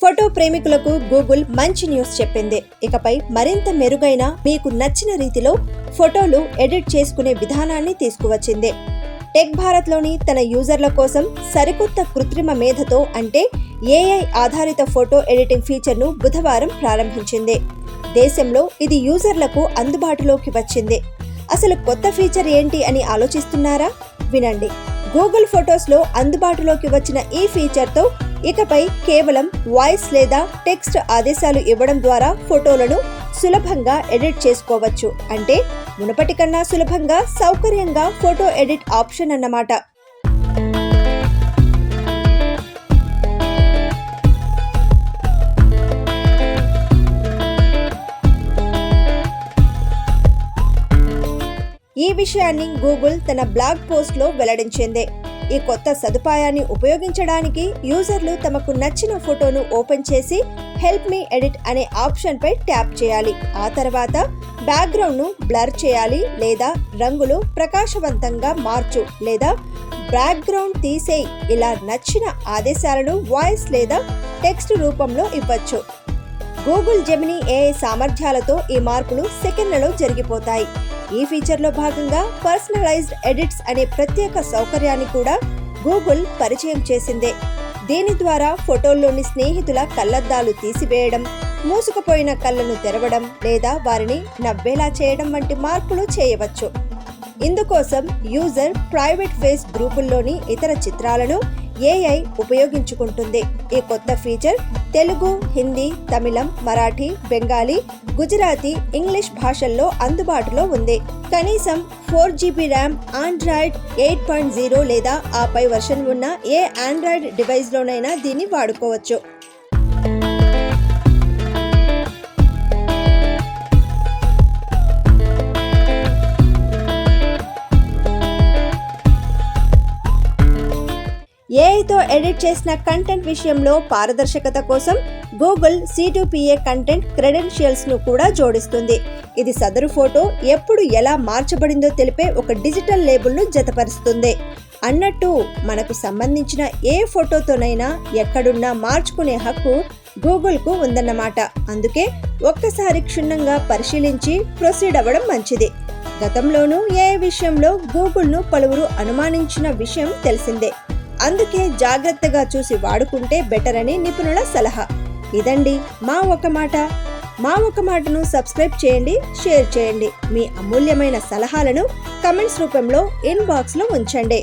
Photo ప్రేమికులకు Google మంచి news చెప్పింది. ఇకపై మరింత మెరుగైన మీకు నచ్చిన రీతిలో ఫోటోలు ఎడిట్ చేసుకునే విధానాన్ని తీసుకువచ్చింది. టెక్ భారత్లోని తన యూజర్ల కోసం సరికొత్త కృత్రిమ మేధతో అంటే ఏఐ ఆధారిత ఫోటో ఎడిటింగ్ ఫీచర్ను బుధవారం ప్రారంభించింది. దేశంలో ఇది యూజర్లకు అందుబాటులోకి వచ్చింది. అసలు కొత్త ఫీచర్ ఏంటి అని ఆలోచిస్తున్నారా? వినండి. గూగుల్ ఫొటోస్లో అందుబాటులోకి వచ్చిన ఈ ఫీచర్తో ఇకపై కేవలం వాయిస్ లేదా టెక్స్ట్ ఆదేశాలు ఇవ్వడం ద్వారా ఫోటోలను సులభంగా ఎడిట్ చేసుకోవచ్చు. అంటే మునుపటి కన్నా సులభంగా, సౌకర్యంగా ఫోటో ఎడిట్ ఆప్షన్ అన్నమాట. ఈ విషయాన్ని గూగుల్ తన బ్లాగ్ పోస్ట్లో వెల్లడించింది. ఈ కొత్త సదుపాయాన్ని ఉపయోగించడానికి యూజర్లు తమకు నచ్చిన ఫోటోను ఓపెన్ చేసి హెల్ప్ మీ ఎడిట్ అనే ఆప్షన్పై ట్యాప్ చేయాలి. ఆ తర్వాత బ్యాక్గ్రౌండ్ను బ్లర్ చేయాలి, లేదా రంగులు ప్రకాశవంతంగా మార్చు, లేదా బ్యాక్గ్రౌండ్ తీసేయి, ఇలా నచ్చిన ఆదేశాలను వాయిస్ లేదా టెక్స్ట్ రూపంలో ఇవ్వచ్చు. గూగుల్ జెమినీ ఏఐ సామర్థ్యాలతో ఈ మార్పులు సెకండ్లలో జరిగిపోతాయి. ఈ ఫీచర్లో భాగంగా పర్సనలైజ్డ్ ఎడిట్స్ అనే ప్రత్యేక సౌకర్యాన్ని కూడా గూగుల్ పరిచయం చేసిందే. దీని ద్వారా ఫోటోల్లోని స్నేహితుల కళ్లద్దాలు తీసివేయడం, మూసుకుపోయిన కళ్ళను తెరవడం, లేదా వారిని నవ్వేలా చేయడం వంటి మార్పులు చేయవచ్చు. ఇందుకోసం యూజర్ ప్రైవేట్ ఫేస్ గ్రూపుల్లోని ఇతర చిత్రాలను ఏఐ ఉపయోగించుకుంటుంది. ఈ కొత్త ఫీచర్ తెలుగు, హిందీ, తమిళం, మరాఠీ, బెంగాలీ, గుజరాతీ, ఇంగ్లీష్ భాషల్లో అందుబాటులో ఉంది. కనీసం 4GB ర్యామ్, ఆండ్రాయిడ్ 8.0 లేదా ఆపై వర్షన్ ఉన్న ఏ ఆండ్రాయిడ్ డివైస్లోనైనా దీన్ని వాడుకోవచ్చు. ఏఐతో ఎడిట్ చేసిన కంటెంట్ విషయంలో పారదర్శకత కోసం గూగుల్ C2PA కంటెంట్ క్రెడెన్షియల్స్ను కూడా జోడిస్తుంది. ఇది సదరు ఫోటో ఎప్పుడు ఎలా మార్చబడిందో తెలిపే ఒక డిజిటల్ లేబుల్ను జతపరుస్తుంది. అన్నట్టు మనకు సంబంధించిన ఏ ఫోటోతోనైనా ఎక్కడున్నా మార్చుకునే హక్కు గూగుల్కు ఉందన్నమాట. అందుకే ఒక్కసారి క్షుణ్ణంగా పరిశీలించి ప్రొసీడ్ అవ్వడం మంచిది. గతంలోనూ ఏఐ విషయంలో గూగుల్ను పలువురు అనుమానించిన విషయం తెలిసిందే. అందుకే జాగ్రత్తగా చూసి వాడుకుంటే బెటర్ అని నిపుణుల సలహా. ఇదండి మా ఒక మాట. మా ఒక మాటను సబ్స్క్రైబ్ చేయండి, షేర్ చేయండి. మీ అమూల్యమైన సలహాలను కమెంట్స్ రూపంలో ఇన్బాక్స్లో ఉంచండి.